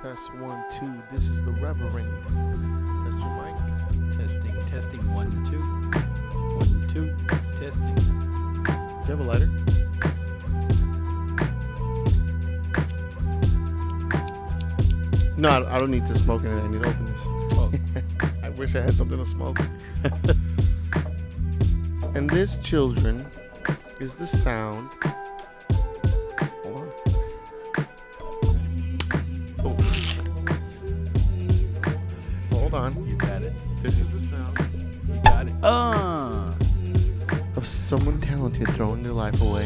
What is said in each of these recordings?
Test 1, 2. This is the Reverend. Test your mic. Testing. 1, 2. 1, 2. Testing. Do you have a lighter? No, I don't need to smoke it. I need to open this. Oh. I wish I had something to smoke. And this, children, is the sound. Hold on. Oh. Hold on. You got it. This is the sound You got it. of someone talented throwing their life away.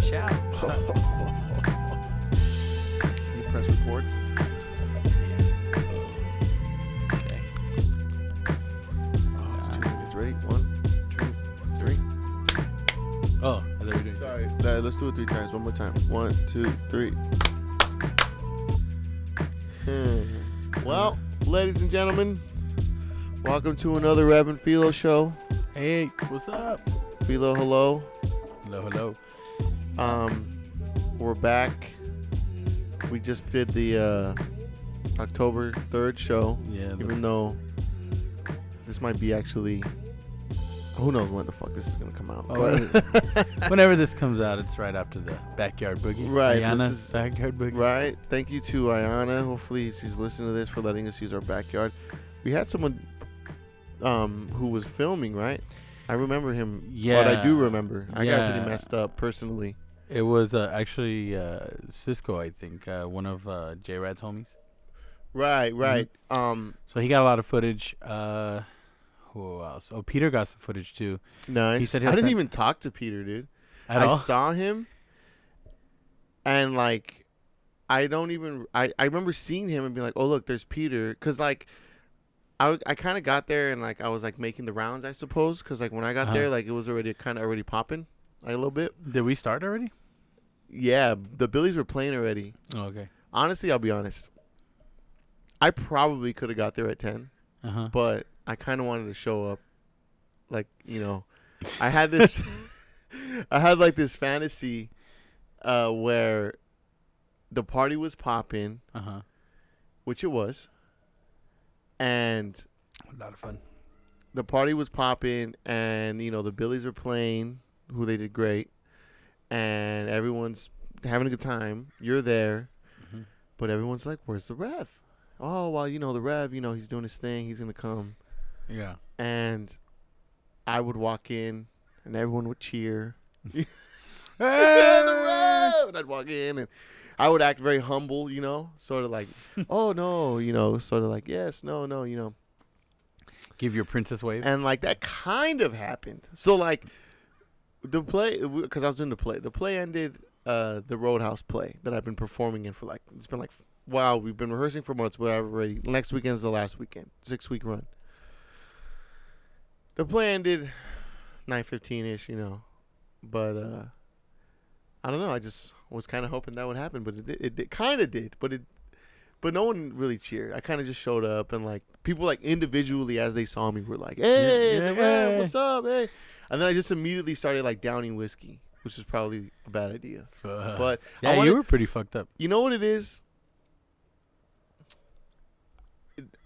Shout. You press record. Okay. It's ready. 1, 2, 3. Oh, I thought we were doing. Sorry. Let's do it 3 times. One more time. 1, 2, 3. Well, ladies and gentlemen, welcome to another Rev Filo Show. Hey, what's up? Filo, hello. Hello. We're back. We just did the October 3rd show. Yeah. Even though this might be actually, who knows when the fuck this is gonna come out. Whenever this comes out, it's right after the Backyard Boogie. Right, Ayana's Backyard Boogie. Right. Thank you to Ayana. Hopefully she's listening to this for letting us use our backyard. We had someone who was filming, right? I remember him. Yeah. But I do remember. I got Yeah. pretty messed up personally. It was actually Cisco, I think, one of Jrat's homies. Right. So he got a lot of footage. Who else? Oh, Peter got some footage too. Nice. He said I didn't even talk to Peter, dude. I saw him, and like, I remember seeing him and being like, oh look, there's Peter, because like, I kind of got there and like I was like making the rounds, I suppose, because like when I got there, like it was already popping like a little bit. Did we start already? Yeah, the Billies were playing already. Oh, okay. Honestly, I'll be honest. I probably could have got there at 10, but I kind of wanted to show up. Like, you know, I had this, I had like this fantasy where the party was popping, which it was, and A lot of fun. the party was popping, and you know the Billies were playing, who they did great, and everyone's having a good time. You're there, but everyone's like, "Where's the Rev?" Oh, well, you know the Rev. You know he's doing his thing. He's gonna come. Yeah. And I would walk in, and everyone would cheer. Hey! The Rev! And I'd walk in, and I would act very humble, you know, sort of like, oh no, you know, sort of like, yes, no, you know. Give your princess wave. And like that kind of happened. So like the play, because I was doing the play ended, the Roadhouse play that I've been performing in for like, it's been like, wow, we've been rehearsing for months, but I've already, next weekend's the last weekend, 6-week run. The play ended 9:15-ish, you know, but I don't know. I just was kind of hoping that would happen, but it kind of did, but no one really cheered. I kind of just showed up, and like people like individually as they saw me were like, "Hey, the Rev, what's up, hey?" And then I just immediately started like downing whiskey, which is probably a bad idea. But yeah, you were pretty fucked up. You know what it is?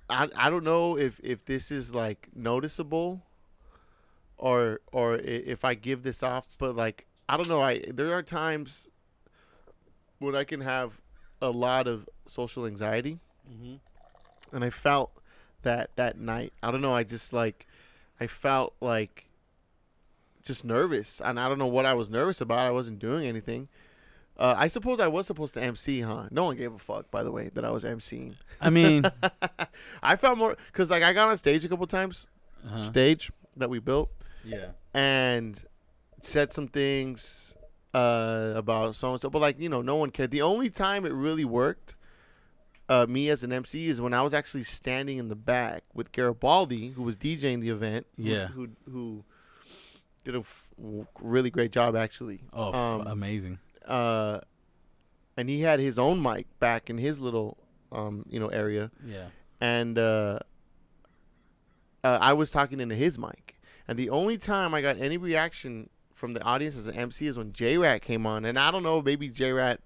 I don't know if this is like noticeable. Or if I give this off, but like I don't know. There are times when I can have a lot of social anxiety, and I felt that night. I don't know. I felt like just nervous, and I don't know what I was nervous about. I wasn't doing anything. I suppose I was supposed to MC, huh? No one gave a fuck, by the way, that I was MCing. I mean, I felt more because like I got on stage a couple times, stage that we built. Yeah. And said some things about so-and-so. But, like, you know, no one cared. The only time it really worked, me as an MC, is when I was actually standing in the back with Garibaldi, who was DJing the event. Yeah. Who did a really great job, actually. Oh, amazing. And he had his own mic back in his little, area. Yeah. And I was talking into his mic. And the only time I got any reaction from the audience as an MC is when Jrat came on. And I don't know, maybe Jrat,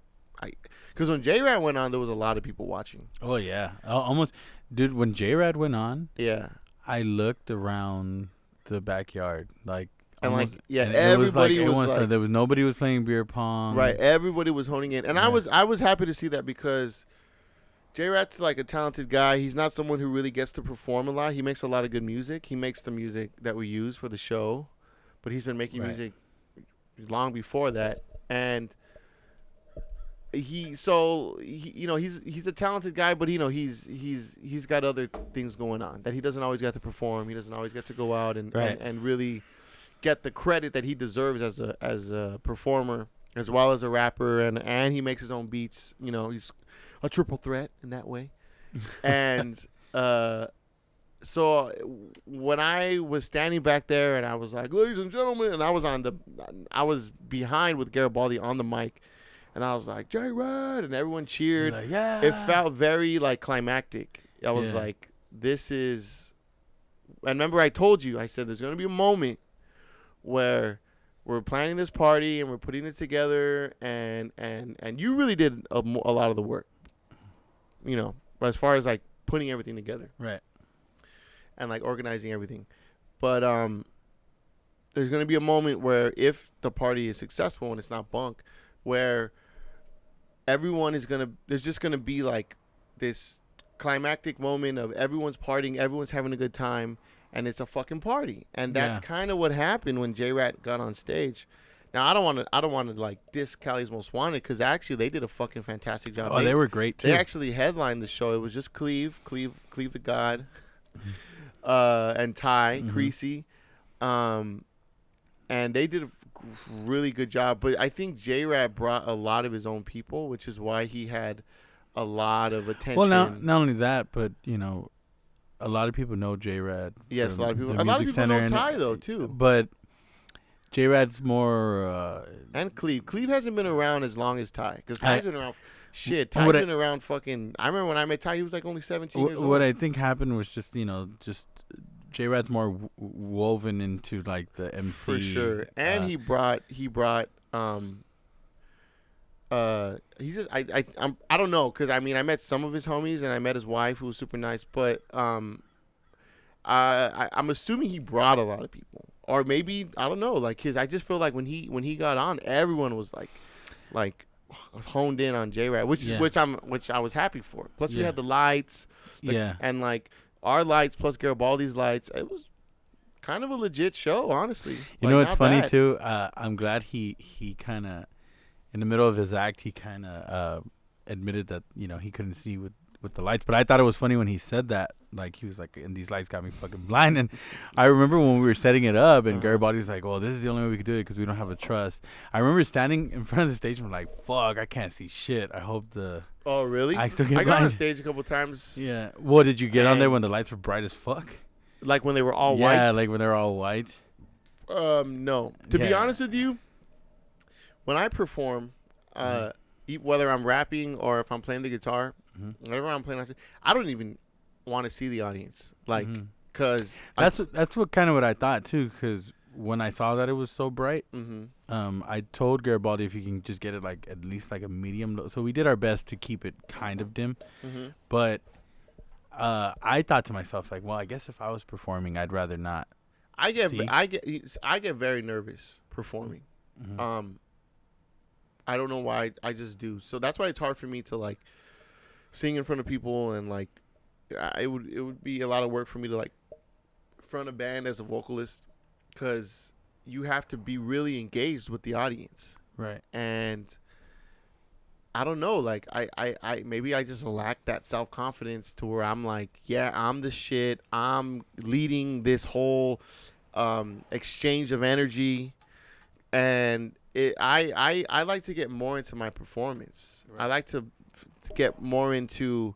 because when Jrat went on, there was a lot of people watching. Oh yeah, almost, dude. When Jrat went on, Yeah. I looked around the backyard, like, And almost, yeah, and everybody was like, there was nobody was playing beer pong. right. Everybody was honing in, and Yeah. I was happy to see that because Jrat's like a talented guy. He's not someone who really gets to perform a lot. He makes a lot of good music. He makes the music that we use for the show, but he's been making music long before that, and he's a talented guy, but he's got other things going on that he doesn't always get to perform. He doesn't always get to go out and really get the credit that he deserves as a performer as well as a rapper, and he makes his own beats. He's a triple threat in that way. And so when I was standing back there and I was like, ladies and gentlemen, and I was behind with Garibaldi on the mic, and I was like, Jrat, and everyone cheered. Like, yeah. It felt very like climactic. I was like, this is, and remember I told you, I said there's going to be a moment where we're planning this party and we're putting it together, and you really did a lot of the work, as far as like putting everything together, right, and like organizing everything. But there's going to be a moment where if the party is successful and it's not bunk, where everyone is there's just going to be like this climactic moment of everyone's partying, everyone's having a good time, and it's a fucking party. And that's kind of what happened when Jrat got on stage. Now I don't want to like diss Cali's Most Wanted, because actually they did a fucking fantastic job. Oh, they were great too. They actually headlined the show. It was just Cleve the God, and Ty Creasy, and they did a really good job. But I think Jrat brought a lot of his own people, which is why he had a lot of attention. Well, not only that, but a lot of people know Jrat. Yes, a lot of people know Ty though too. But Jrat's more and Cleve. Cleve hasn't been around as long as Ty, because Ty's been around. Ty's been around fucking. I remember when I met Ty, he was like only 17 years old. What I think happened was just Jrat's more woven into like the MC for sure, and he brought he's just I don't know, because I met some of his homies and I met his wife, who was super nice, but I'm assuming he brought a lot of people, or maybe I don't know, like I just feel like when he got on, everyone was like honed in on Jrat, which I was happy for. Plus we had the lights, and like our lights plus Garibaldi's lights. It was kind of a legit show, honestly. It's funny bad. Too. I'm glad he kind of, in the middle of his act, he kind of admitted that he couldn't see with the lights. But I thought it was funny when he said that. Like, he was like, and these lights got me fucking blind. And I remember when we were setting it up, and Garibaldi was like, well, this is the only way we could do it because we don't have a trust. I remember standing in front of the stage and I'm like, fuck, I can't see shit. I hope the... Oh, really? I got on stage a couple times. Yeah. Well, did you get on there when the lights were bright as fuck? Like when they were all white? Yeah, like when they were all white. No. To be honest with you, when I perform, whether I'm rapping or if I'm playing the guitar, whatever I'm playing, I don't even want to see the audience, like, because that's what kind of what I thought too. Because when I saw that it was so bright, I told Garibaldi if you can just get it like at least like a medium low. So we did our best to keep it kind of dim, but I thought to myself like, well, I guess if I was performing, I'd rather not. I get very nervous performing. I don't know why, I just do. So that's why it's hard for me to like sing in front of people, and like it would be a lot of work for me to like front a band as a vocalist, because you have to be really engaged with the audience, right? And I don't know, like I maybe I just lack that self-confidence to where I'm like, yeah, I'm the shit, I'm leading this whole exchange of energy, and I like to get more into my performance. Right. I like to get more into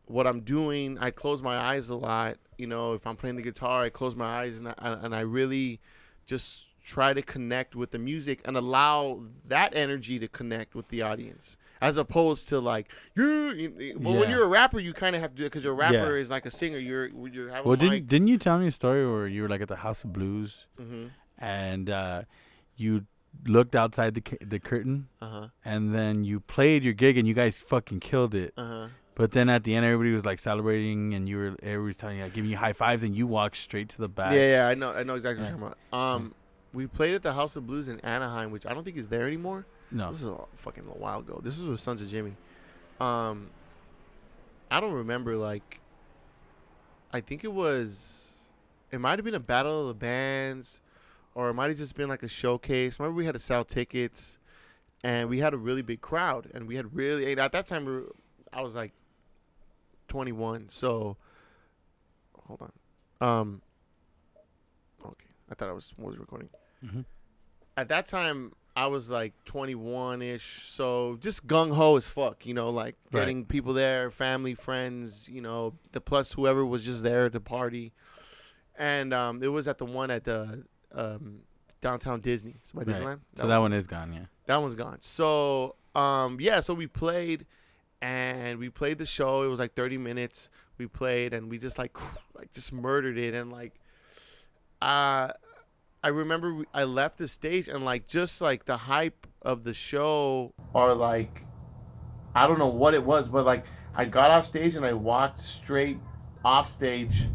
what I'm doing. I close my eyes a lot. If I'm playing the guitar, I close my eyes and I really just try to connect with the music and allow that energy to connect with the audience. as opposed to like well, when you're a rapper, you kind of have to do it because your rapper is like a singer. You're having a mic. Didn't you tell me a story where you were like at the House of Blues Mm-hmm. and you looked outside the curtain Uh-huh. and then you played your gig and you guys fucking killed it. Uh-huh. But then at the end, everybody was like celebrating, and everybody was telling you, like, giving you high fives, and you walked straight to the back. Yeah, I know exactly what you're talking about. We played at the House of Blues in Anaheim, which I don't think is there anymore. No, This is a fucking while ago. This was with Sons of Jimmy. I don't remember. Like, I think it might have been a battle of the bands, or it might have just been like a showcase. Remember, we had to sell tickets, and we had a really big crowd, and we had really at that time I was like 21. So, hold on. Okay, I thought I was recording. Mm-hmm. At that time, I was like 21-ish, so just gung-ho as fuck, like getting people there, family, friends, the plus whoever was just there to party. And it was at the one at the downtown Disney, so by Disneyland. So that one is gone, yeah. That one's gone. So, so we played, and we played the show. It was like 30 minutes. We played, and we just like just murdered it, and like, I remember I left the stage and like just like the hype of the show, or like I don't know what it was, but like I got off stage and I walked straight off stage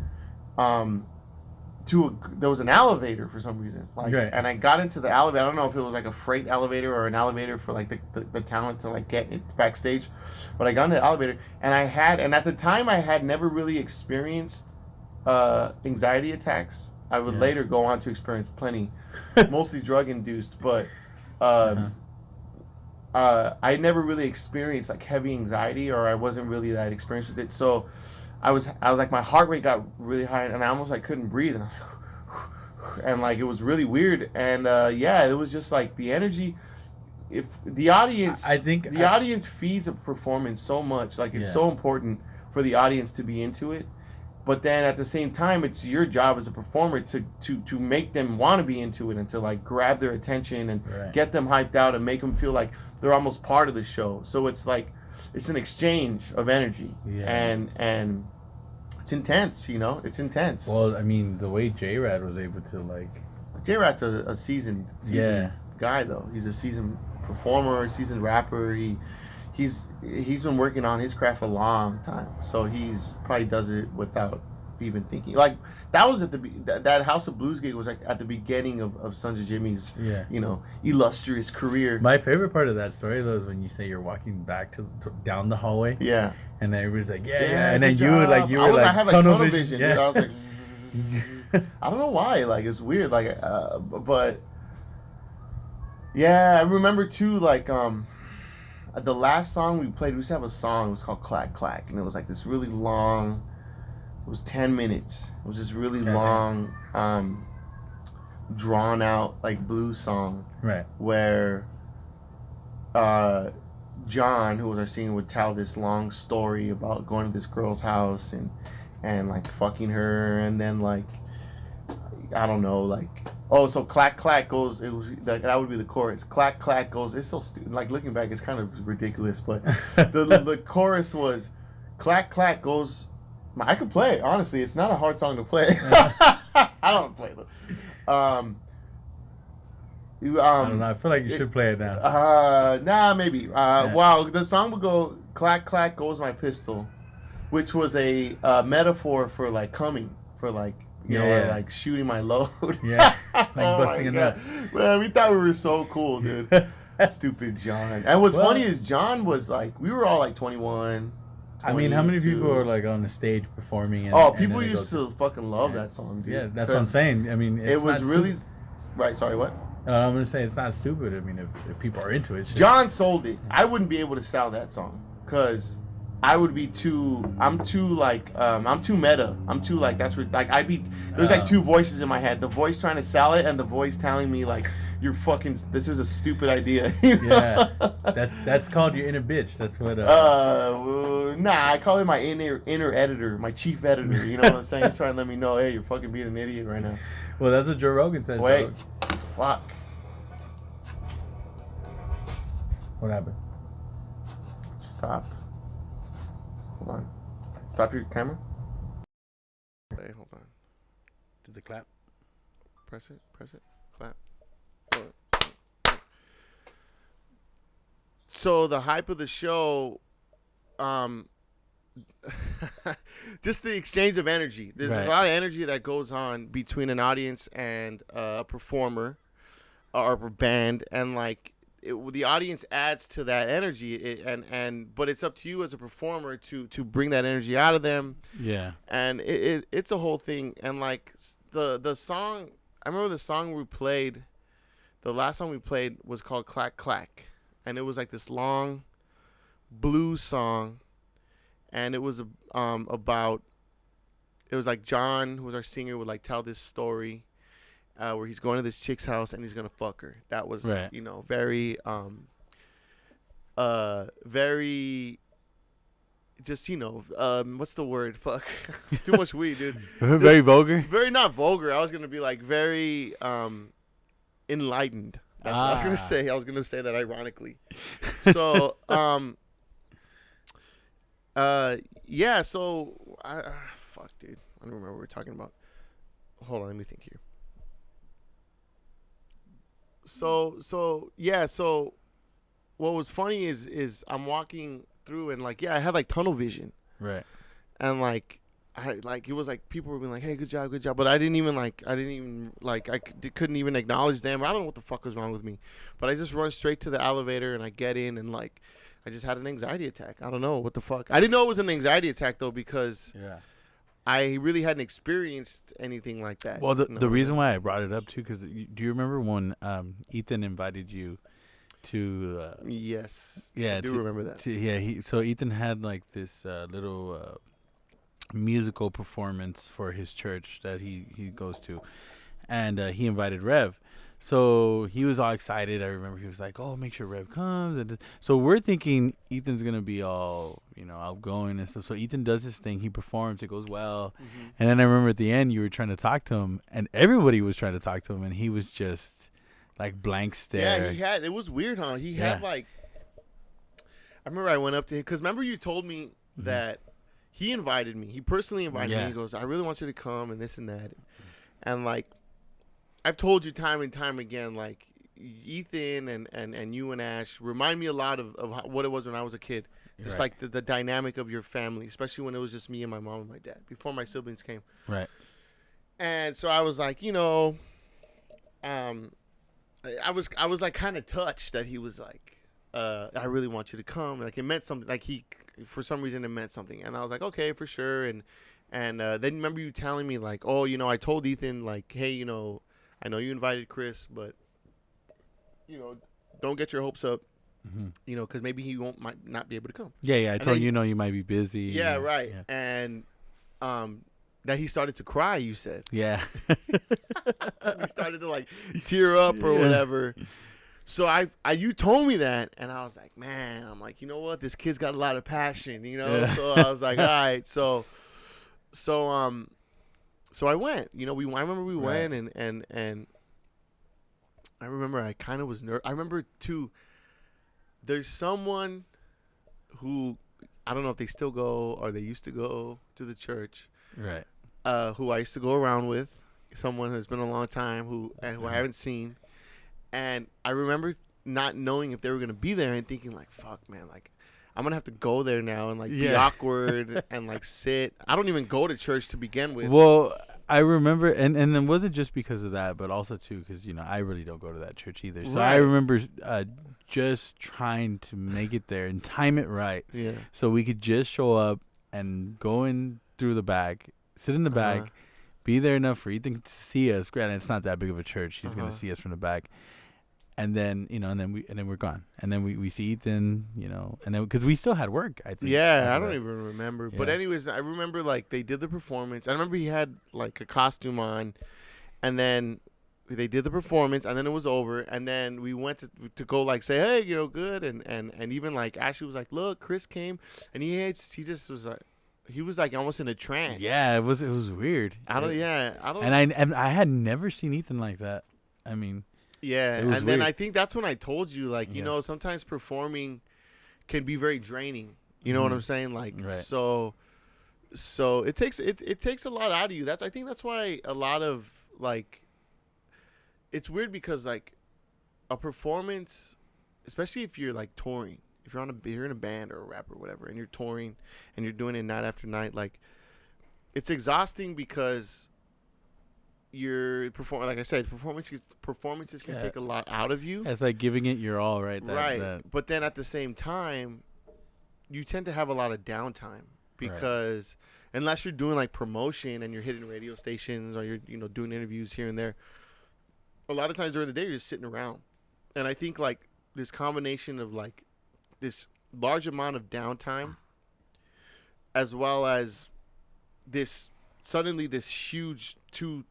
there was an elevator for some reason, like, and I got into the elevator. I don't know if it was like a freight elevator or an elevator for like the talent to like get it backstage, but I got into the elevator and at the time I had never really experienced anxiety attacks. I would later go on to experience plenty, mostly drug induced, but I never really experienced like heavy anxiety, or I wasn't really that experienced with it. So I was like, my heart rate got really high, and I almost like couldn't breathe, and I was like, and like it was really weird, and it was just like the energy. If the audience, audience feeds a performance so much, like it's so important for the audience to be into it. But then at the same time, it's your job as a performer to make them want to be into it and to like grab their attention and get them hyped out and make them feel like they're almost part of the show. So it's like, it's an exchange of energy, and it's intense, It's intense. Well, I mean, the way Jrat was able to like, Jrat's a seasoned guy though. He's a seasoned performer, seasoned rapper. He's been working on his craft for a long time, so he's probably does it without even thinking. Like that was that House of Blues gig was like at the beginning of Sons of Jimmy's illustrious career. My favorite part of that story though is when you say you're walking back down the hallway, and then everybody's like, and then you were like I had like tunnel vision. Dude. I was like, I don't know why, like it's weird, like but I remember too, like the last song we played, we used to have a song, it was called Clack Clack, and it was like this really long, it was 10 minutes. It was this really long, drawn out, like blues song. Right. Where John, who was our singer, would tell this long story about going to this girl's house and like fucking her, and then like, I don't know, like, so clack clack goes. It was that would be the chorus. Clack clack goes. It's so stupid. Like looking back, it's kind of ridiculous. But the chorus was, clack clack goes. I could play it. Honestly, it's not a hard song to play. I don't play it. I don't know. I feel like you should play it now. Nah, maybe. Wow, the song would go, clack clack goes my pistol, which was a metaphor for like coming, for like. Like shooting my load. Like busting a nut. Man, we thought we were so cool, dude. Stupid John. And what's funny is John was like, we were all like 21. I mean, how many people are like on the stage performing? And, people used to fucking love that song, dude. Yeah, that's what I'm saying. I mean, it was really right. Sorry, what? I'm gonna say it's not stupid. I mean, if people are into it, John sold it. I wouldn't be able to sell that song because I would be I'm too meta. I'm too like, that's what, like, there's like two voices in my head. The voice trying to sell it and the voice telling me like, you're fucking, this is a stupid idea. That's called your inner bitch. That's what I call it my inner editor, my chief editor. You know what I'm saying? He's trying to let me know, hey, you're fucking being an idiot right now. Well, that's what Joe Rogan says. Wait, fuck. What happened? stopped. Hold on. Stop your camera. Hey, hold on. Did the clap? Press it. Clap. So the hype of the show, just the exchange of energy. There's a lot of energy that goes on between an audience and a performer or a band, and like the audience adds to that energy, but it's up to you as a performer to bring that energy out of them. Yeah, and it's a whole thing. And like the song, I remember the song we played. The last song we played was called "Clack Clack," and it was like this long blues song, and it was about. It was like John, who was our singer, would like tell this story. Where he's going to this chick's house and he's gonna fuck her. That was, very, very, just what's the word? Fuck, too much weed, dude. Very vulgar. Very not vulgar. I was gonna be like very enlightened. That's what I was gonna say. I was gonna say that ironically. So yeah. So fuck, dude. I don't remember what we were talking about. Hold on, let me think here. So yeah, so what was funny is I'm walking through and like, I had like tunnel vision. Right. And like it was like people were being like, "Hey, good job," but I couldn't even acknowledge them. I don't know what the fuck was wrong with me. But I just run straight to the elevator and I get in and like I just had an anxiety attack. I don't know what the fuck. I didn't know it was an anxiety attack though, because I really hadn't experienced anything like that. Well, the reason why I brought it up too, because do you remember when Ethan invited you to? Yes. Yeah, I do remember that. So Ethan had like this little musical performance for his church that he goes to, and he invited Rev. So he was all excited. I remember he was like, "Oh, make sure Rev comes." And so we're thinking Ethan's gonna be all, outgoing and stuff. So Ethan does his thing. He performs. It goes well. Mm-hmm. And then I remember at the end you were trying to talk to him, and everybody was trying to talk to him, and he was just like blank stare. Yeah, it was weird, huh? He had like. I remember I went up to him because remember you told me that he invited me. He personally invited me. He goes, "I really want you to come," and this and that, and like. I've told you time and time again, like Ethan and you and Ash remind me a lot of what it was when I was a kid. Just like the dynamic of your family, especially when it was just me and my mom and my dad before my siblings came. Right. And so I was like, I was like kind of touched that he was like, I really want you to come. Like it meant something. Like for some reason it meant something. And I was like, okay, for sure. And then remember you telling me like, oh, I told Ethan like, hey, I know you invited Chris, but don't get your hopes up, because maybe he might not be able to come. Yeah. I told you you might be busy. Yeah, right. Yeah. And that he started to cry. You said. Yeah. He started to like tear up or whatever. So you told me that, and I was like, man, I'm like, you know what? This kid's got a lot of passion, Yeah. So I was like, all right, so I went. I remember we went, and I remember I kind of was nervous. I remember too. There's someone who I don't know if they still go or they used to go to the church, right? Who I used to go around with. Someone who's been a long time who I haven't seen, and I remember not knowing if they were gonna be there and thinking like, "Fuck, man, like." I'm going to have to go there now and, like, be awkward and, like, sit. I don't even go to church to begin with. Well, I remember, and it wasn't just because of that, but also, too, because, I really don't go to that church either. So I remember just trying to make it there and time it right. Yeah. So we could just show up and go in through the back, sit in the back, be there enough for Ethan to see us. Granted, it's not that big of a church. He's going to see us from the back. And then and then we're gone, and then we see Ethan, and then because we still had work, I think. Yeah, I don't even remember. Yeah. But anyways, I remember like they did the performance. I remember he had like a costume on, and then they did the performance, and then it was over, and then we went to go like say, hey, good, and even like Ashley was like, look, Chris came, and he just was like. He was like almost in a trance. Yeah, it was weird. I don't. And I had never seen Ethan like that. I mean. Yeah, and then I think that's when I told you, like, sometimes performing can be very draining. You know what I'm saying? Like, Right. so it takes a lot out of you. I think that's why a lot of like, it's weird because like a performance, especially if you're like touring, if you're in a band or a rapper or whatever, and you're touring and you're doing it night after night, like it's exhausting because you're performing. Like I said, performances can take a lot out of you. It's like giving it your all, right? But then at the same time, you tend to have a lot of downtime because unless you're doing like promotion and you're hitting radio stations or you're doing interviews here and there, a lot of times during the day you're just sitting around. And I think like this combination of like this large amount of downtime as well as this huge 2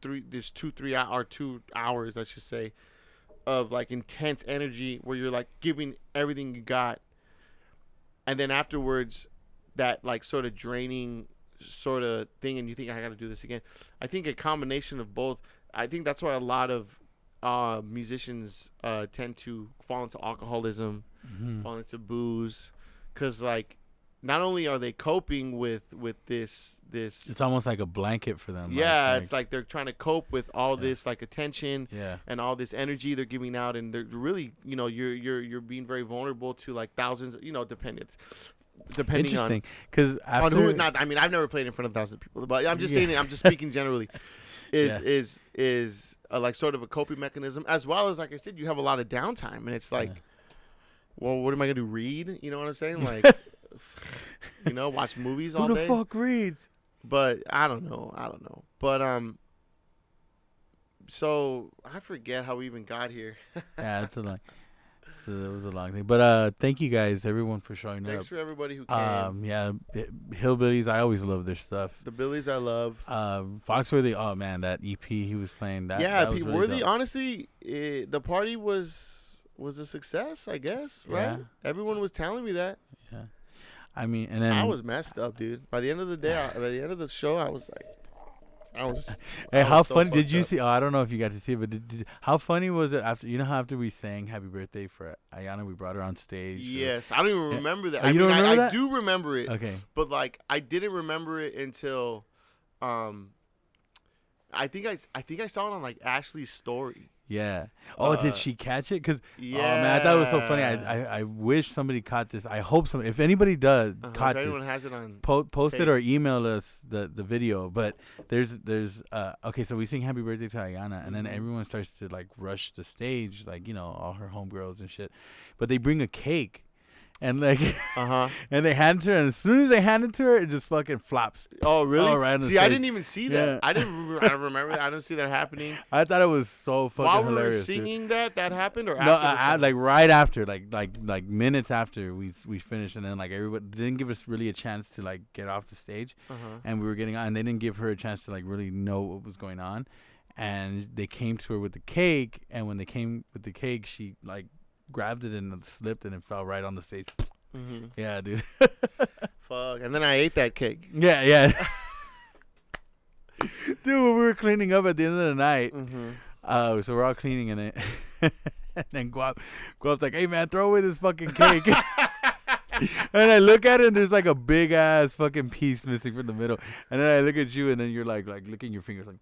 hours, let's just say, of like intense energy where you're like giving everything you got, and then afterwards that like sort of draining sort of thing, and you think I got to do this again. I think a combination of both. I think that's why a lot of musicians tend to fall into alcoholism, fall into booze, because like not only are they coping with this it's almost like a blanket for them. It's like they're trying to cope with all this like attention Yeah. and all this energy they're giving out, and they're really, you're being very vulnerable to like thousands, depending Interesting, because on who. Not, I mean, I've never played in front of thousands of people, but I'm just saying, I'm just speaking generally. Is like sort of a coping mechanism, as well as, like I said, you have a lot of downtime, and it's like, well, what am I gonna do? Read? You know what I'm saying? Like, watch movies all day. Who the fuck reads? But I don't know. But so I forget how we even got here. Yeah, it was a long thing. But thank you guys, everyone, for showing up. Thanks for everybody who came. Hillbillies, I always love their stuff. The Billies I love. Foxworthy, oh man, that EP he was playing, that was really Worthy. dope. Honestly, the party was a success, I guess. Right? Yeah. Everyone was telling me that. Yeah. I mean, and then I was messed up, dude. By the end of the day, by the end of the show, I was like, Hey, how so funny did fucked you up. see? Oh, I don't know if you got to see it, but how funny was it after we sang Happy Birthday for Ayana, we brought her on stage. Yes, I don't even remember that. Oh, you don't remember that? I do remember it. Okay. But like, I didn't remember it until, I think I saw it on like Ashley's story. Yeah. Oh, did she catch it? Because yeah. oh man, I thought it was so funny. I wish somebody caught this. I hope some. If anybody does caught if anyone this, has it on post tape. it or email us the video. But there's okay. So we sing Happy Birthday to Ayana, and then everyone starts to like rush the stage, like all her homegirls and shit. But they bring a cake. And like, and they hand it to her, and as soon as they hand it to her, it just fucking flops. Oh, really? Oh, right on the see, I stage. didn't even see that. Yeah. I don't remember that. I don't see that happening. I thought it was so fucking While hilarious. we were singing that happened, or no, after? like right after, like minutes after we finished, and then like everybody didn't give us really a chance to like get off the stage, and we were getting on, and they didn't give her a chance to like really know what was going on, and they came to her with the cake, and when they came with the cake, she like grabbed it and it slipped and it fell right on the stage. Yeah, dude. Fuck. And then I ate that cake. Yeah. Dude, when we were cleaning up at the end of the night, so we're all cleaning, and then Guap's like, "Hey man, throw away this fucking cake." And I look at it, and there's like a big ass fucking piece missing from the middle. And then I look at you, and then you're like licking your fingers, like,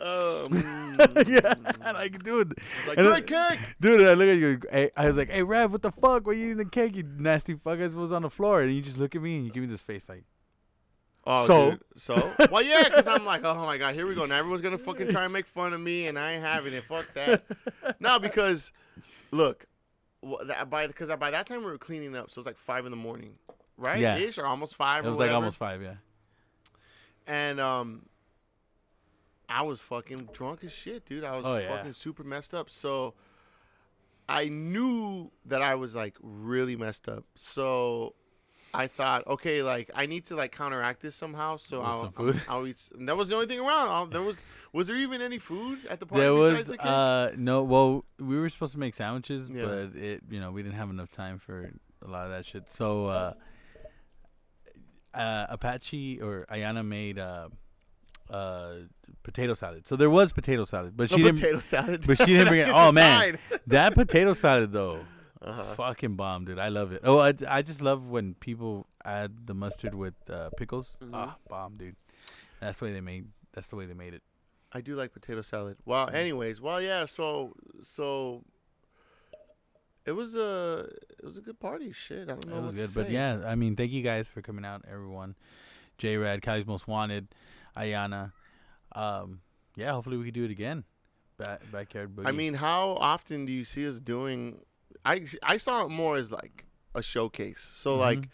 yeah, like, dude, it's like, great cake, dude. And I look at you, I was like, "Hey, Rev, what the fuck? Why you eating the cake, you nasty fuck?" It was on the floor, and you just look at me and you give me this face, like, oh, so, dude. So, well, yeah, because I'm like, oh my god, here we go. Now everyone's gonna fucking try and make fun of me, and I ain't having it. Fuck that. No, because look. By that time we were cleaning up, so it was like 5 a.m, right? Yeah. Ish, or almost 5. It was like almost 5, yeah. And I was fucking drunk as shit, dude. I was fucking super messed up. So I knew that I was like really messed up. So I thought, okay, like I need to like counteract this somehow. So I'll eat. And that was the only thing around. Was there even any food at the party? There besides was the cake? no. Well, we were supposed to make sandwiches, Yeah. but we didn't have enough time for a lot of that shit. So Apache or Ayana made potato salad. So there was potato salad, but she didn't. Potato salad. But she didn't bring it. Just Oh a man, side. that potato salad though. Fucking bomb, dude. I love it. Oh, I just love when people add the mustard with pickles. Bomb, dude. That's the way they made it. I do like potato salad. Well, anyways, yeah. So it was a good party. Shit, I don't know. It was what good, to but say. yeah, I mean, thank you guys for coming out, everyone. Jrat, Cali's Most Wanted, Ayana. Yeah, hopefully we could do it again. Backyard Boogie. I mean, how often do you see us doing? I saw it more as like a showcase. So like,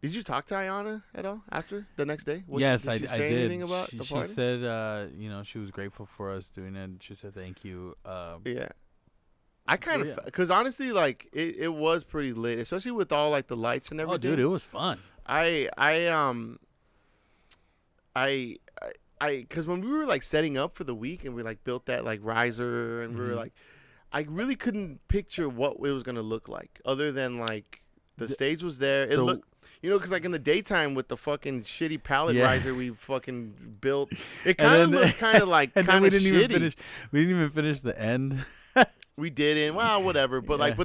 did you talk to Ayana at all after the next day? Yes, did she I say did. anything about the party? She said, she was grateful for us doing it. She said thank you. Yeah. I kind of, because honestly, like it was pretty lit, especially with all like the lights and everything. Oh, dude, it was fun. Because when we were like setting up for the week and we like built that like riser and we were like, I really couldn't picture what it was gonna look like other than like the stage was there. It looked, because like in the daytime with the fucking shitty pallet riser we fucking built, it kind of looked kind of like kind of shitty. We didn't even finish the end. We didn't. Well, whatever. But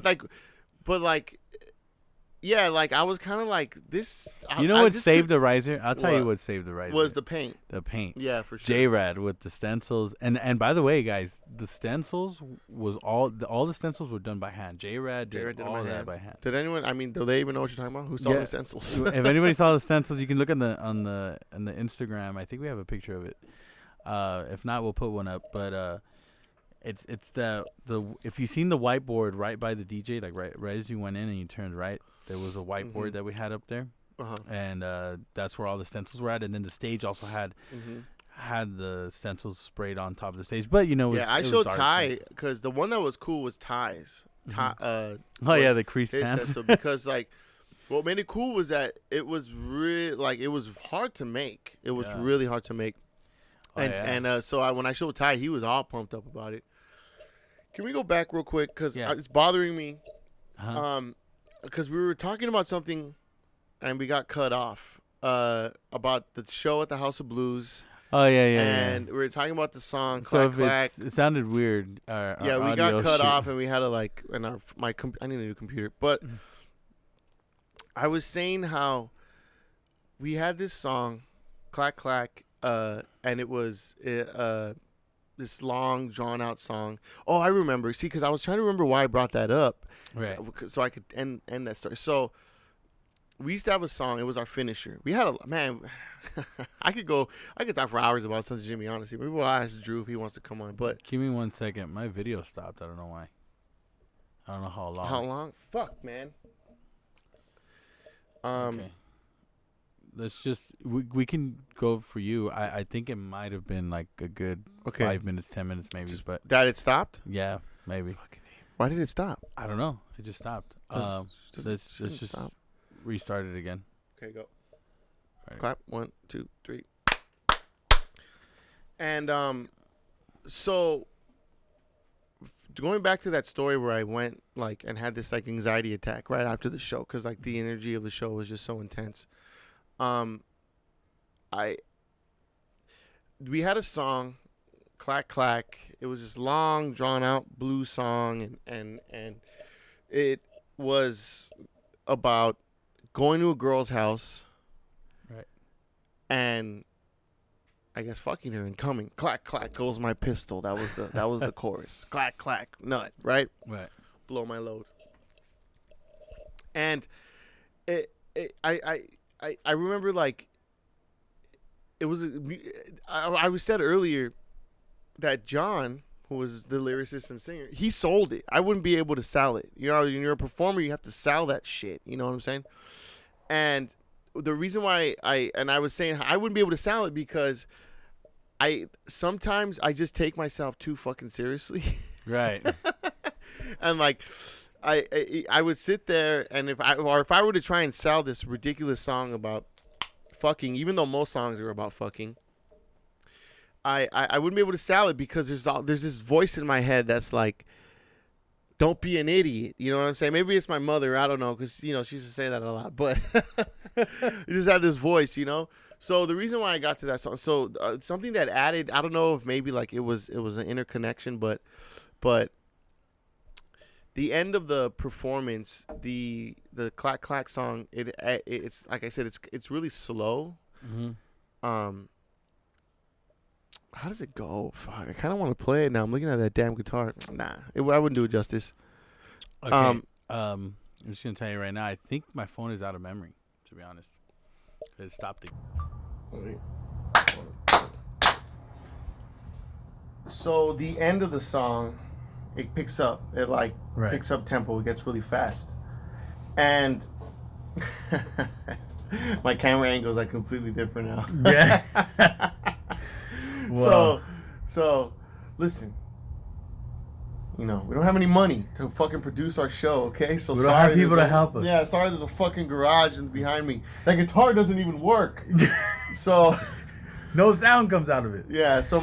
yeah, like I was kind of like this. What saved the riser? I'll tell you what saved the riser. Was the paint. The paint. Yeah, for sure. Jrat with the stencils, and by the way, guys, the stencils was all the stencils were done by hand. Jrat did all of that by hand. Did anyone? I mean, do they even know what you're talking about? Who saw the stencils? If anybody saw the stencils, you can look on the Instagram. I think we have a picture of it. If not, we'll put one up. But it's the if you seen the whiteboard right by the DJ, like right as you went in and you turned right, there was a whiteboard that we had up there, and that's where all the stencils were at. And then the stage also had the stencils sprayed on top of the stage. But I showed Ty because the one that was cool was Ty's. The crease pants. Stencil, because like what made it cool was that it was really like it was hard to make. It was really hard to make. So when I showed Ty, he was all pumped up about it. Can we go back real quick? Because it's bothering me. Because we were talking about something and we got cut off about the show at the House of Blues. Oh, yeah. And we were talking about the song So Clack Clack. It sounded weird. We got cut off and we had to like, and I need a new computer. But I was saying how we had this song, Clack Clack, and it was this long, drawn-out song. Oh, I remember. See, because I was trying to remember why I brought that up. Right. So I could end that story. So we used to have a song. It was our finisher. We had man, I could talk for hours about Sons of Jimmy, honestly. Maybe we'll ask Drew if he wants to come on. But give me 1 second. My video stopped. I don't know why. I don't know how long. How long? Fuck, man. Okay. Let's just we can go for you. I think it might have been like a good 5 minutes, 10 minutes maybe. But that it stopped? Yeah, maybe. Why did it stop? I don't know. It just stopped. Let's just stop. Restart it again. Okay, go. Right. Clap. 1, 2, 3. And so going back to that story where I went like and had this like anxiety attack right after the show because like the energy of the show was just so intense. We had a song, Clack Clack. It was this long, drawn out blues song, and it was about going to a girl's house, right? And I guess fucking her and coming. Clack clack goes my pistol. That was the chorus. Clack clack nut. Right. Blow my load. And I remember like it was I was said earlier that John, who was the lyricist and singer, he sold it. I wouldn't be able to sell it. When you're a performer, you have to sell that shit. You know what I'm saying? And the reason why I was saying I wouldn't be able to sell it because sometimes I just take myself too fucking seriously. Right. And like I would sit there and if I were to try and sell this ridiculous song about fucking, even though most songs are about fucking, I wouldn't be able to sell it because there's this voice in my head that's like, don't be an idiot. You know what I'm saying? Maybe it's my mother. I don't know because, she used to say that a lot. But you just had this voice, So the reason why I got to that song, something that added, I don't know if maybe like it was an interconnection, but the end of the performance, the clack clack song, it's like I said, it's really slow. Um, how does it go? Fuck, I kind of want to play it now. I'm looking at that damn guitar. Nah, I wouldn't do it justice. Okay. I'm just gonna tell you right now. I think my phone is out of memory. To be honest, it stopped it. So the end of the song, it picks up. It like Right. picks up tempo. It gets really fast, and my camera angle is like completely different now. Yeah. So, listen. You know, we don't have any money to fucking produce our show, okay? So We don't sorry have people there's to help us. Yeah, sorry there's a fucking garage behind me. That guitar doesn't even work. So No sound comes out of it. yeah, so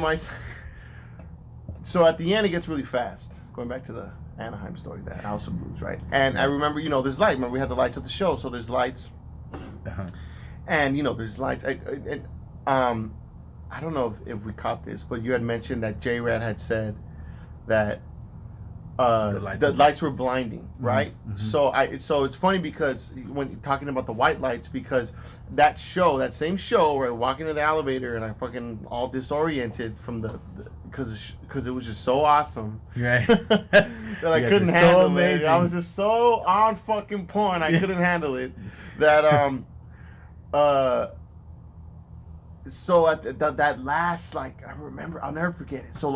at the end it gets really fast. Going back to the Anaheim story, that House of Blues, right? And I remember, you know, there's light. Remember we had the lights at the show, so there's lights. Uh-huh. And you know, there's lights. I don't know if we caught this, but you had mentioned that Jrat had said that the lights were blinding, right? Mm-hmm. So it's funny because when talking about the white lights, because that same show, where I walk into the elevator and I fucking all disoriented from because it was just so awesome, right? that I couldn't handle it. I was just so on fucking point. I couldn't handle it. That so at that last, like, I remember, I'll never forget it. So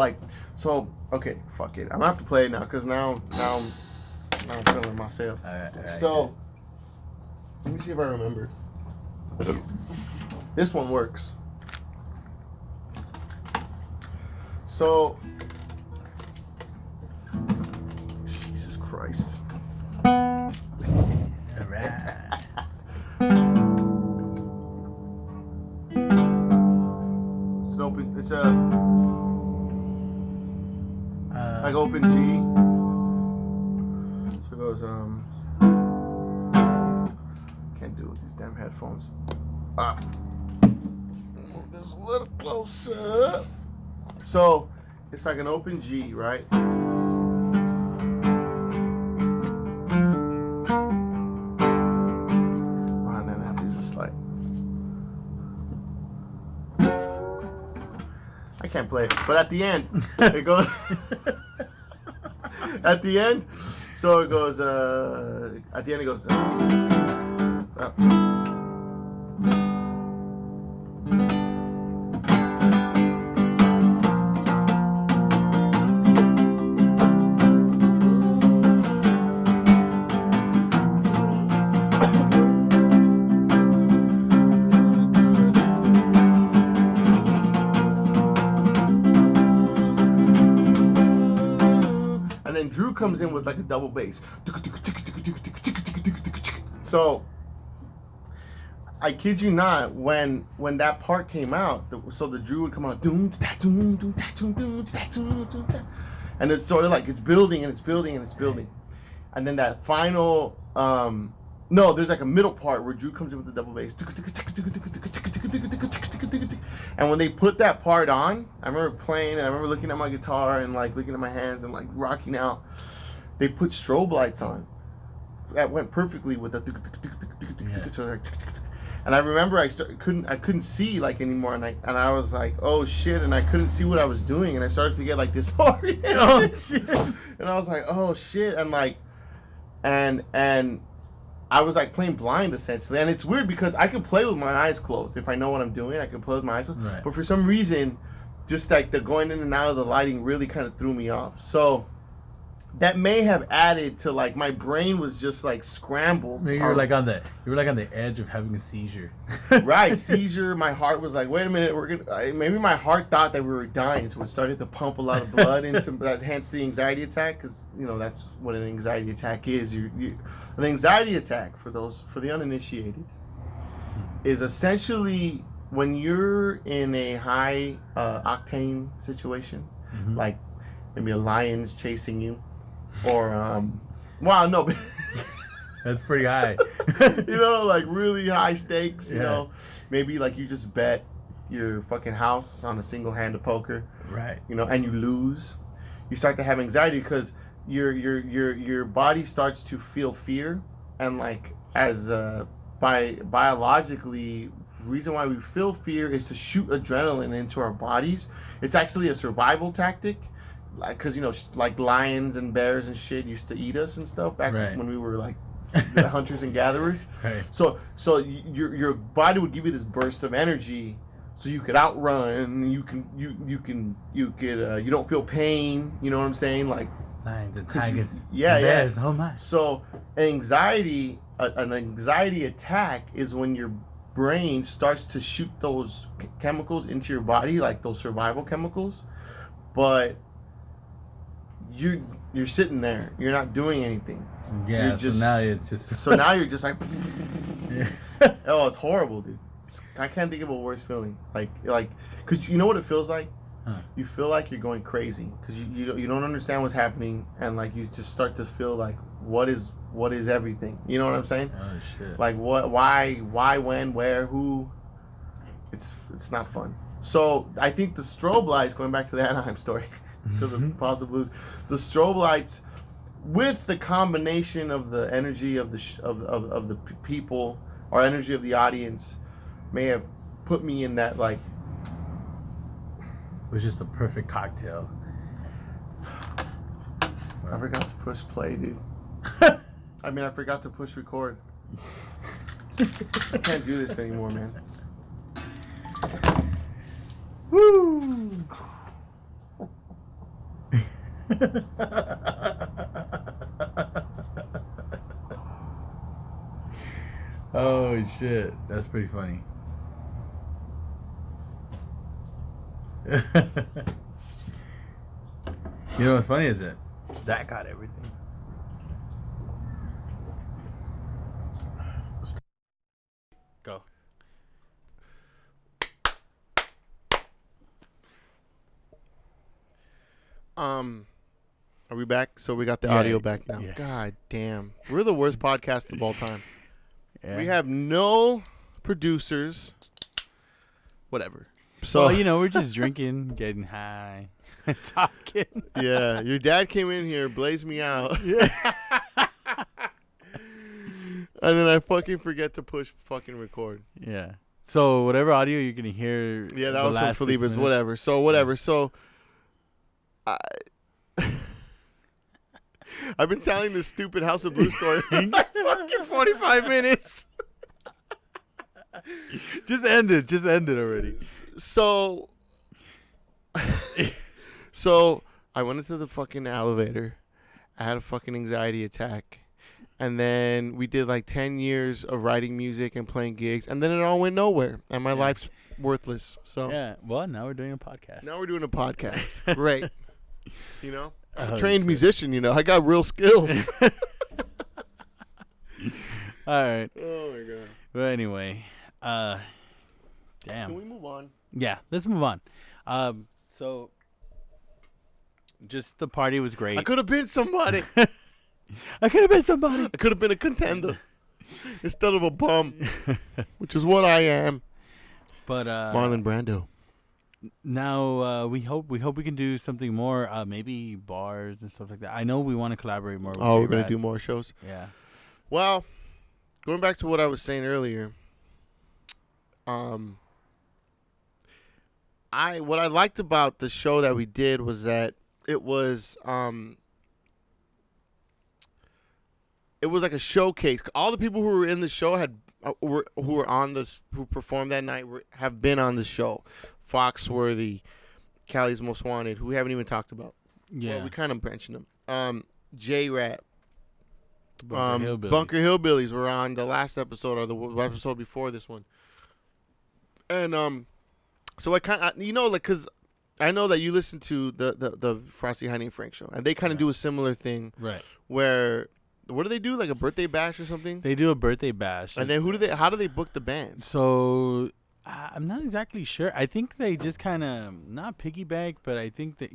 okay, fuck it. I'm gonna have to play it now because now I'm feeling myself. All right, so let me see if I remember. This one works. So Jesus Christ. All right. It's a like open G. So it goes can't do it with these damn headphones. Move this a little closer. So it's like an open G, right? And then after it's just like I can't play it, but at the end, it goes. At the end, so it goes. At the end, it goes. Comes in with like a double bass. So I kid you not, when that part came out, so the Drew would come out, and it's sort of like it's building and it's building and it's building, and then that final no, there's like a middle part where Drew comes in with the double bass, and when they put that part on, I remember playing and I remember looking at my guitar and like looking at my hands and like rocking out. They put strobe lights on that went perfectly with the and I remember I couldn't see like anymore, and I was like, oh shit, and I couldn't see what I was doing, and I started to get like disoriented. Oh shit. And I was like, oh shit, and like and I was like playing blind essentially, and it's weird because I can play with my eyes closed. If I know what I'm doing, I can play with my eyes closed. Right. But for some reason, just like the going in and out of the lighting really kind of threw me off. So that may have added to like my brain was just like scrambled. Maybe you were like on the edge of having a seizure. Right, seizure. My heart was like, wait a minute, maybe my heart thought that we were dying, so it started to pump a lot of blood into that. Hence the anxiety attack, because you know that's what an anxiety attack is. An anxiety attack, for the uninitiated, is essentially when you're in a high octane situation, like maybe a lion's chasing you. Or wow, no, that's pretty high. You know, like really high stakes. You know, maybe like you just bet your fucking house on a single hand of poker, right? You know, and you lose. You start to have anxiety because your body starts to feel fear, and like as biologically, reason why we feel fear is to shoot adrenaline into our bodies. It's actually a survival tactic, like because like lions and bears and shit used to eat us and stuff back when we were like the hunters and gatherers. Right. So your body would give you this burst of energy, so you could outrun, and you don't feel pain. You know what I'm saying? Like lions and tigers. And bears. Oh my. So an anxiety attack is when your brain starts to shoot those chemicals into your body, like those survival chemicals, but you're sitting there, you're not doing anything. Yeah, so now it's just so now you're just like oh, it's horrible, dude. I can't think of a worse feeling. Like because you know what it feels like. You feel like you're going crazy because you don't understand what's happening, and like you just start to feel like what is everything. You know what I'm saying? Oh shit! Like what? Why? When? Where? Who? It's not fun. So I think the strobe lights, going back to the Anaheim story, to the Positive Blues, the strobe lights, with the combination of the energy of the people or energy of the audience, may have put me in that like. It was just a perfect cocktail. I forgot to push play, dude. I mean, I forgot to push record. I can't do this anymore, man. Woo! Oh shit, that's pretty funny. You know what's funny is that got everything. Go. Are we back? So we got the audio back now. Yeah. God damn. We're the worst podcast of all time. Yeah. We have no producers. Whatever. So well, we're just drinking, getting high, and talking. Yeah, your dad came in here, blazed me out. Yeah. And then I fucking forget to push fucking record. Yeah. So whatever audio you're gonna hear. Yeah, that was from Felipe's. Whatever. So whatever. Yeah. So I've been telling this stupid House of Blues story for like fucking 45 minutes. Just end it already. So I went into the fucking elevator. I had a fucking anxiety attack. And then we did like 10 years of writing music and playing gigs. And then it all went nowhere. And my life's worthless. So yeah. Well, now we're doing a podcast. Great. I'm a trained musician, I got real skills. All right. Oh, my God. But anyway, damn. Can we move on? Yeah, let's move on. So, just the party was great. I could have been somebody. I could have been somebody. I could have been a contender instead of a bum, which is what I am. But Marlon Brando. Now we hope we can do something more. Maybe bars and stuff like that. I know we want to collaborate more. With we're gonna do more shows. Yeah. Well, going back to what I was saying earlier. What I liked about the show that we did was that it was like a showcase. All the people who were in the show who performed that night have been on the show. Foxworthy, Cali's Most Wanted, who we haven't even talked about. Yeah, well, we kind of mentioned them. J-Rat, Bunker Hillbillies were on the last episode or the episode before this one. And so I kind of because I know that you listen to the Frosty, Heine, and Frank show, and they kind of do a similar thing, right? Where what do they do, like a birthday bash or something? They do a birthday bash, and then how do they book the band? So I'm not exactly sure. I think they just kind of not piggyback, but I think that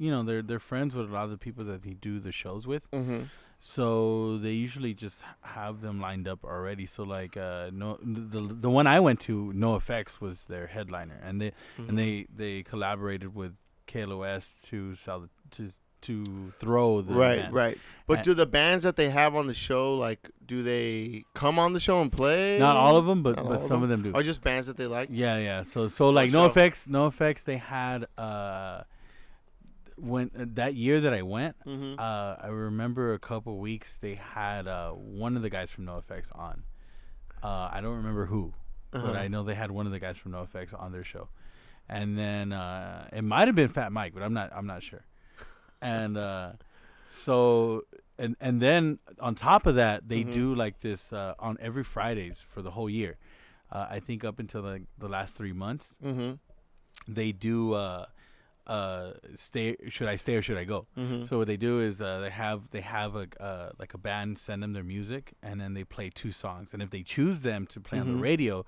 they're friends with a lot of the people that they do the shows with. Mm-hmm. So they usually just have them lined up already. So like the one I went to, No Effects, was their headliner, and they collaborated with KLOS to to throw the Right, event. right. But do the bands that they have on the show, like, do they come on the show and play? Not all of them, but Not all some of them do. Or just bands that they like? Yeah. So like show? No Effects. They had when that year that I went, I remember a couple weeks they had one of the guys from No Effects on. I don't remember who, but I know they had one of the guys from No Effects on their show, and then it might have been Fat Mike, but I'm not sure. And so and then on top of that, they do like this on every Fridays for the whole year. I think up until like the last 3 months, they do. Should I stay or should I go? So what they do is they have a like a band send them their music, and then they play 2 songs, and if they choose them to play on the radio,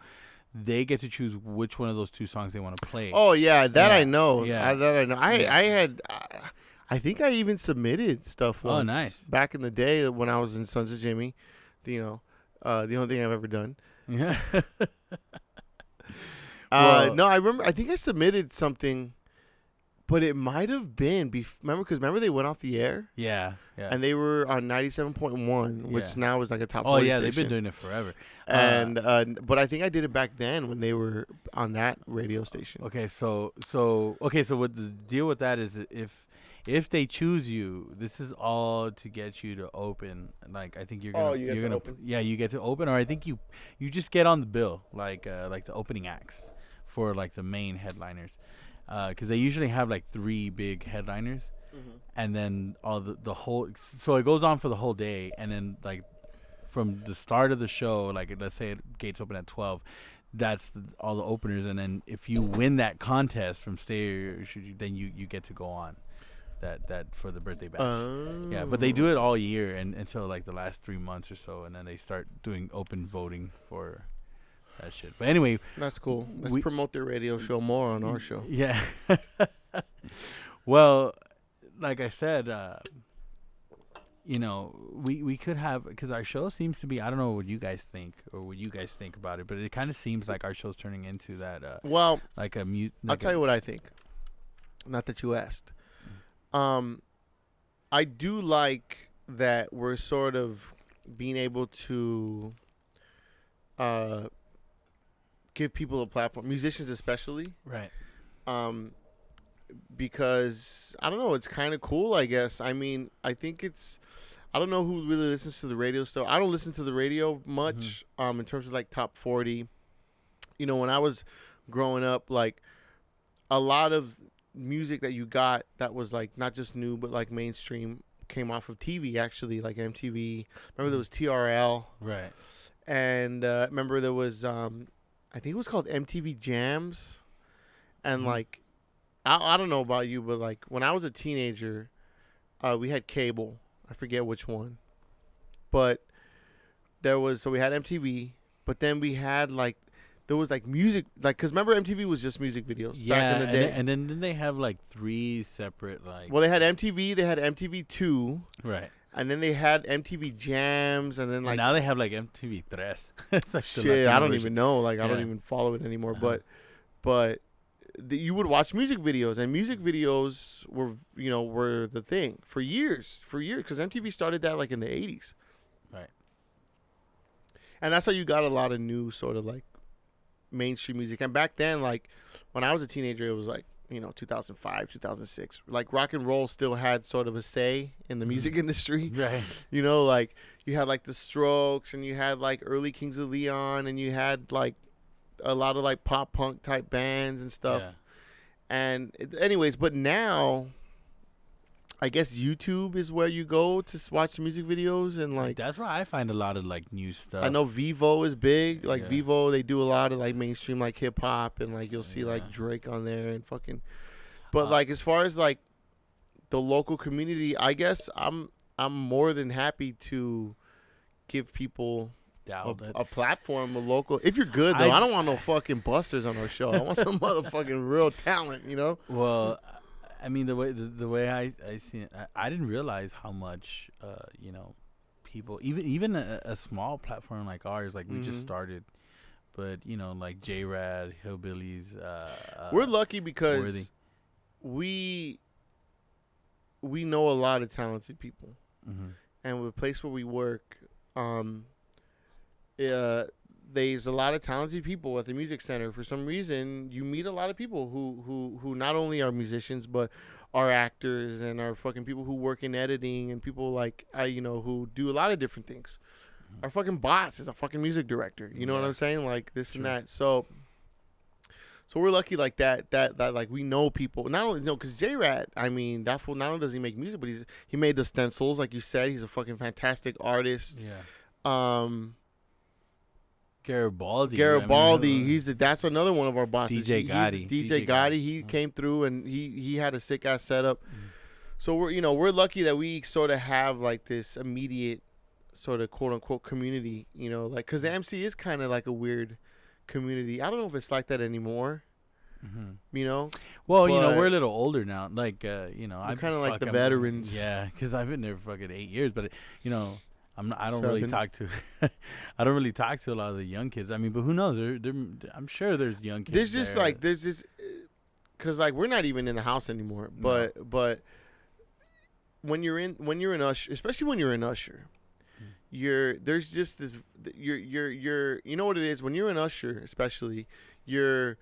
they get to choose which one of those 2 songs they want to play. Oh yeah, that I know. Yeah, that I know. I had. I think I even submitted stuff once. Oh, nice. Back in the day when I was in Sons of Jimmy, the only thing I've ever done. Yeah. No, I remember. I think I submitted something. But it might have been remember they went off the air. Yeah. And they were on 97.1, which now is like a top. Oh yeah, station. they've been doing it forever. And but I think I did it back then when they were on that radio station. Okay, so what the deal with that is, if they choose you, this is all to get you to open. Like I think you're gonna. You get to open. Yeah, you get to open, or I think you just get on the bill, like the opening acts for like the main headliners. Because they usually have like 3 big headliners, and then all the whole. So it goes on for the whole day, and then like from the start of the show, like let's say gates open at 12, that's all the openers, and then if you win that contest from Stay, then you get to go on that for the birthday bash. Yeah, but they do it all year and until like the last 3 months or so, and then they start doing open voting for. That shit. But anyway, that's cool. Let's promote their radio show more on our show. Yeah. Well, like I said, we could have, because our show seems to be, I don't know what you guys think or what you guys think about it, but it kind of seems like our show's turning into that. Well, like a mute. I'll tell you what I think. Not that you asked. I do like that we're sort of being able to give people a platform, musicians especially. Right. Because, I don't know, it's kind of cool, I guess. I mean, I think I don't know who really listens to the radio still. I don't listen to the radio much in terms of, like, top 40. When I was growing up, like, a lot of music that you got that was, like, not just new, but, like, mainstream came off of TV, actually, like MTV. Remember there was TRL. Right. And remember there was... I think it was called MTV Jams, and like, I don't know about you, but like when I was a teenager, we had cable. I forget which one, but we had MTV, but then we had there was like music, like, cause remember MTV was just music videos back in the day, and then they have like 3 separate like. Well, they had MTV, they had MTV2, right. And then they had MTV Jams, and then like now they have like MTV Tres. It's like shit, I don't even know. Like I don't even follow it anymore. But you would watch music videos, and music videos were the thing for years, because MTV started that like in the 80s. Right. And that's how you got a lot of new sort of like mainstream music. And back then, like when I was a teenager, it was like 2005, 2006. Like rock and roll still had sort of a say in the music industry. Right. Like you had like the Strokes, and you had like early Kings of Leon, and you had like a lot of like pop punk type bands and stuff. Yeah. And anyways, but now I guess YouTube is where you go to watch music videos, and like that's where I find a lot of like new stuff. I know Vivo is big. Like Yeah. Vivo, they do a lot of like mainstream like hip hop, and like you'll see like Drake on there and fucking. But like as far as like the local community, I guess I'm more than happy to give people a platform, a local. If you're good though, I don't want no fucking busters on our show. I want some motherfucking real talent, Well, I mean the way I see it, I didn't realize how much people, even a small platform like ours, like we just started, but like Jrat, Hillbillies. We're lucky because Worthy. we know a lot of talented people, Mm-hmm. and with the place where we work, there's a lot of talented people at the music center. For some reason, you meet a lot of people who not only are musicians but are actors and are fucking people who work in editing and people like who do a lot of different things. Our fucking boss is a fucking music director. You know what I'm saying? Like this and that. So we're lucky like that like we know people. Not only because Jrat, I mean, that fool not only does he make music, but he made the Stencils, like you said. He's a fucking fantastic artist. Yeah. Garibaldi. That's another one of our bosses. DJ Gotti. DJ Gotti. He came through and he had a sick ass setup. Mm-hmm. So we're lucky that we sort of have like this immediate sort of quote unquote community, like because the MC is kind of like a weird community. I don't know if it's like that anymore. Mm-hmm. Well, we're a little older now. Like, I'm kind of like the veterans. Yeah, because I've been there for fucking 8 years. But I don't really talk to I don't really talk to a lot of the young kids. I mean, but who knows? I'm sure there's young kids. There's just because like we're not even in the house anymore. But when you're an usher, especially when you're an usher, there's just this you're you know what it is when you're an usher, especially you're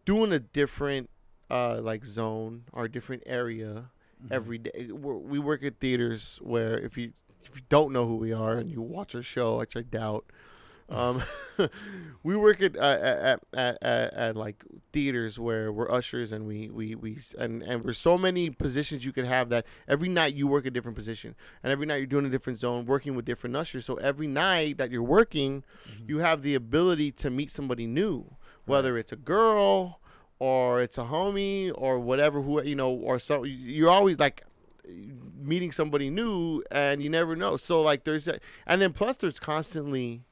doing a different like zone or a different area every day. We work at theaters where if you don't know who we are and you watch our show, which I doubt, we work at like theaters where we're ushers and we we're so many positions you could have that every night you work a different position and every night you're doing a different zone working with different ushers. So every night that you're working, you have the ability to meet somebody new, whether it's a girl or it's a homie or whatever, or so you're always like meeting somebody new and you never know. So like there's that, and then plus there's constantly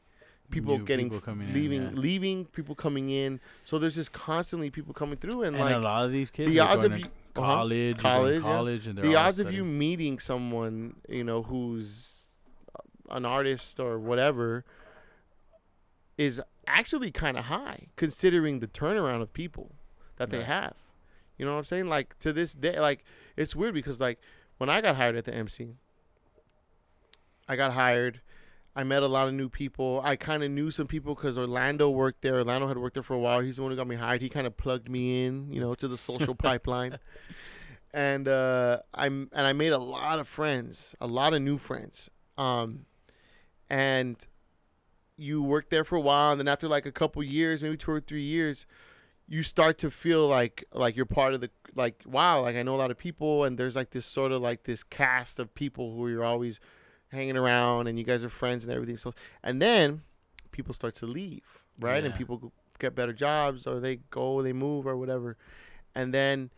people leaving, people coming in. So there's just constantly people coming through and like a lot of these kids the odds of you college and the odds of you meeting someone who's an artist or whatever is actually kind of high considering the turnaround of people that they have. You know what I'm saying? Like to this day, like it's weird because like when I got hired at the MC, I met a lot of new people. I kind of knew some people because Orlando worked there. Orlando had worked there for a while. He's the one who got me hired. He kind of plugged me in, to the social pipeline. And I made a lot of friends, a lot of new friends. And you work there for a while, and then after like a couple years, maybe 2 or 3 years, you start to feel like you're part of the, like, wow, like I know a lot of people, and there's like this sort of like this cast of people who you're always hanging around and you guys are friends and everything. So, and then people start to leave, right? And people get better jobs or they move or whatever. And then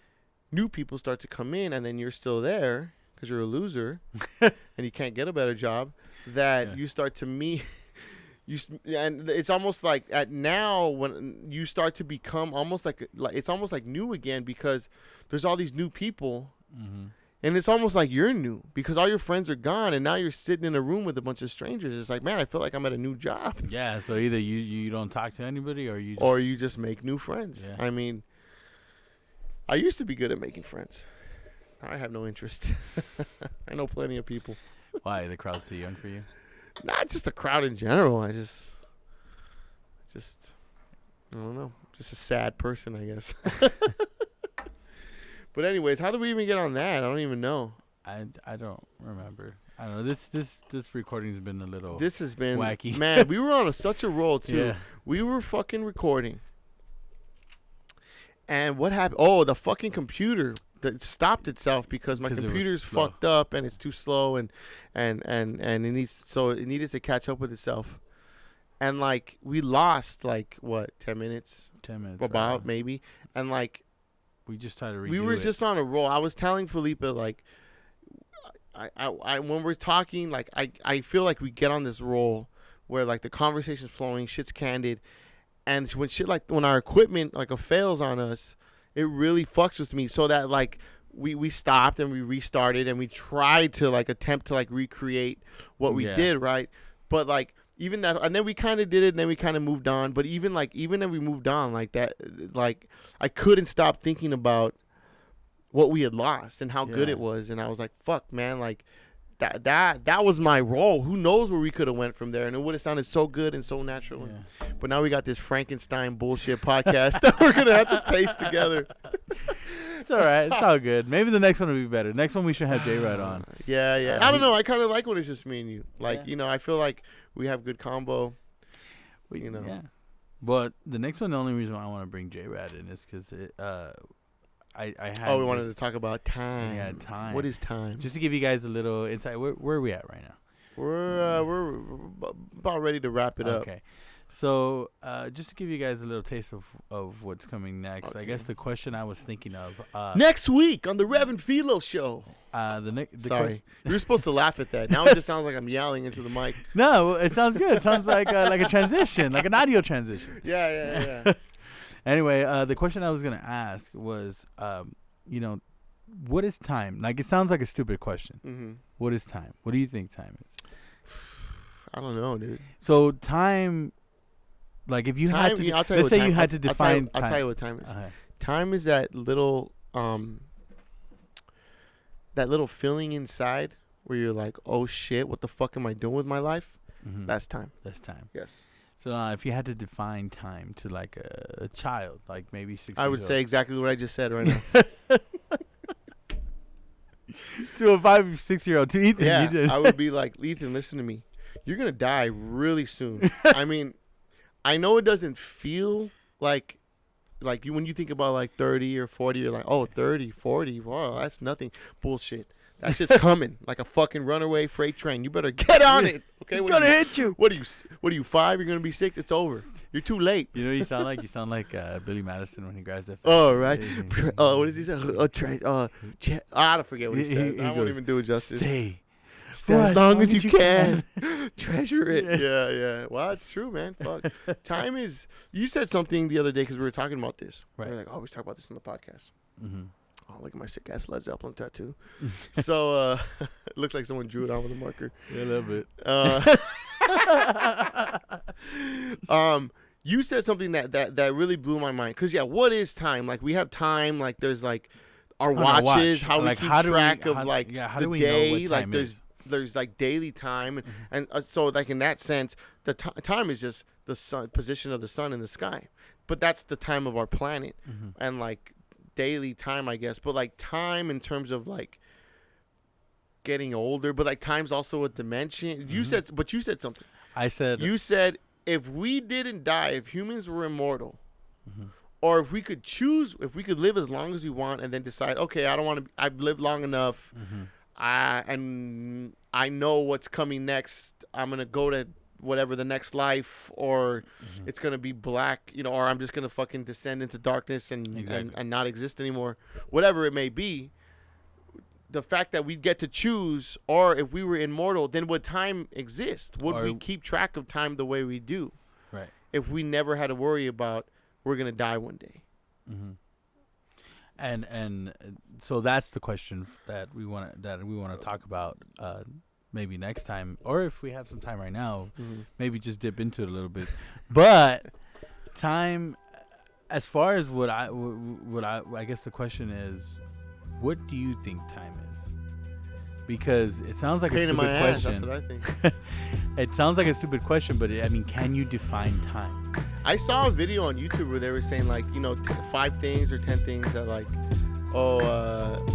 new people start to come in and then you're still there because you're a loser and you can't get a better job that you start to meet. And it's almost like at now when you start to become almost like it's almost like new again because there's all these new people, and it's almost like you're new because all your friends are gone and now you're sitting in a room with a bunch of strangers. It's like, man, I feel like I'm at a new job. Yeah, so either you don't talk to anybody or you just make new friends. Yeah. I mean, I used to be good at making friends. Now I have no interest. I know plenty of people. Why? The crowd's too young for you? Not just the crowd in general. I just I don't know. Just a sad person, I guess. But anyways, how did we even get on that? I don't even know. I don't remember. I don't know. This recording's been a little. This has been wacky. Man, we were on such a roll too. Yeah. We were fucking recording. And what happened? Oh, the fucking computer that stopped itself because my computer's fucked up and it's too slow and it needed to catch up with itself. And like we lost like what 10 minutes? 10 minutes about maybe. And like we just tried to redo we were just on a roll. I was telling Felipe like I when we're talking like I feel like we get on this roll where like the conversation's flowing, shit's candid, and when our equipment like fails on us, it really fucks with me. So that like we stopped and we restarted and we tried to like attempt to like recreate what we did, right? But like even that, and then we kind of did it and then we kind of moved on. But even if we moved on like that, like I couldn't stop thinking about what we had lost and how good it was. And I was like, fuck, man, like that was my role. Who knows where we could have went from there, and it would have sounded so good and so natural. Yeah. But now we got this Frankenstein bullshit podcast that we're gonna have to paste together. It's all right. It's all good. Maybe the next one will be better. Next one we should have Jrat on. Yeah. I don't know. I kind of like when it's just me and you. Like, you know, I feel like we have good combo. You know. Yeah. But the next one, the only reason why I want to bring Jrat in is because I had. We wanted to talk about time. Yeah, time. What is time? Just to give you guys a little insight, where are we at right now? We're about ready to wrap it up. Okay. So, just to give you guys a little taste of what's coming next, Okay. I guess the question I was thinking of next week on the Rev Filo Show. Sorry, you were supposed to laugh at that. Now it just sounds like I'm yelling into the mic. No, it sounds good. It sounds like a transition, like an audio transition. Yeah. Anyway, the question I was gonna ask was, you know, what is time? Like, it sounds like a stupid question. Mm-hmm. What is time? What do you think time is? I don't know, dude. So time. Like, if you had to, I'll tell you let's say time, you had to define. I'll tell you what time is. Okay. Time is that little feeling inside where you're like, oh shit, what the fuck am I doing with my life? Mm-hmm. That's time. That's time. Yes. So if you had to define time to like a child, like maybe 6 I would years say exactly what I just said right now. to a 5 or 6 year old, to Ethan. Yeah, you did. I would be like, Ethan, listen to me. You're gonna die really soon. I mean, I know it doesn't feel like you when you think about like 30 or 40, you're like, oh, 30, 40, wow, that's nothing. Bullshit. That shit's coming like a fucking runaway freight train. You better get on it. Okay, It's gonna hit you. What are you 5? You're gonna be 6. It's over. You're too late. You know, you sound like Billy Madison when he grabs that. Oh, right. What does he say? I don't forget what he says. I won't even do it justice. Stay as long as you can. Treasure it. Yeah. Well, it's true, man. Fuck. Time is. You said something the other day because we were talking about this. Right. We were like, oh, we talk about this on the podcast. Mm-hmm. Oh, look at my sick ass Led Zeppelin tattoo. So it looks like someone drew it on with a marker. Yeah, a little bit. You said something that really blew my mind. Cause what is time? Like, we have time. Like, there's like our watches, how like, we keep track of like how the do we day. know what Like, time there's like daily time, and so like in that sense, the time is just the sun position of the sun in the sky. But that's the time of our planet, and like daily time, I guess. But like time in terms of like getting older, but like time's also a dimension. You said something. I said. You said if we didn't die, if humans were immortal, or if we could choose, if we could live as long as we want, and then decide, okay, I don't want to. I've lived long enough. And I know what's coming next. I'm gonna go to whatever the next life, or it's gonna be black, you know, or I'm just gonna fucking descend into darkness and not exist anymore. Whatever it may be, the fact that we get to choose, or if we were immortal, then would time exist? Would we keep track of time the way we do? Right. If we never had to worry about we're gonna die one day. And so that's the question that we want to talk about maybe next time, or if we have some time right now, maybe just dip into it a little bit. But time, as far as what I guess the question is, what do you think time is? Because it sounds like a stupid question. That's what I think. It sounds like a stupid question, but I mean, can you define time? I saw a video on YouTube where they were saying, like, you know, 5 things or 10 things that, like,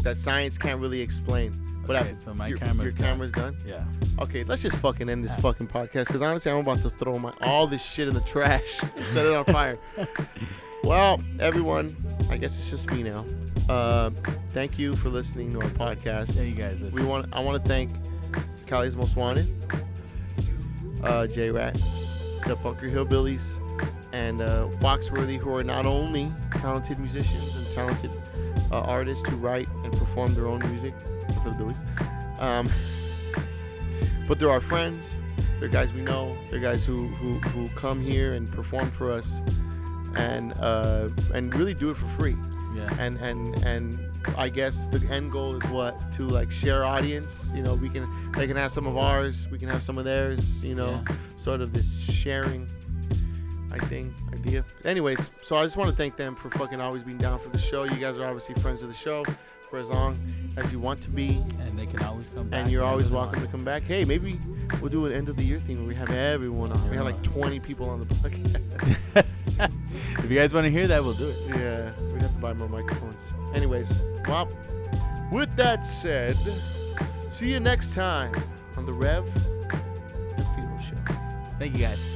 that science can't really explain. But okay, so your camera's done? Yeah. Okay, let's just fucking end this fucking podcast, because honestly, I'm about to throw all this shit in the trash and set it on fire. Well, everyone, I guess it's just me now. Thank you for listening to our podcast. Yeah, you guys listen. I want to thank Cali's Most Wanted, Jrat, the Bunker Hillbillies, and Foxworthy, who are not only talented musicians and talented artists who write and perform their own music for the Billies, but they're our friends. They're guys we know. They're guys who come here and perform for us, and really do it for free. Yeah. And I guess the end goal is what? To like share audience. You know, they can have some of ours, we can have some of theirs. You know, sort of this sharing, idea. Anyways, so I just want to thank them for fucking always being down for the show. You guys are obviously friends of the show. for as long as you want to be. And they can always come back. And you're always whenever they welcome to want. come back. Hey, maybe we'll do an end of the year thing where we have everyone on. We have like 20 people on the podcast. If you guys want to hear that, we'll do it. Yeah, we'd have to buy more microphones. Anyways, well, with that said, see you next time on the Rev Filo Show. Thank you, guys.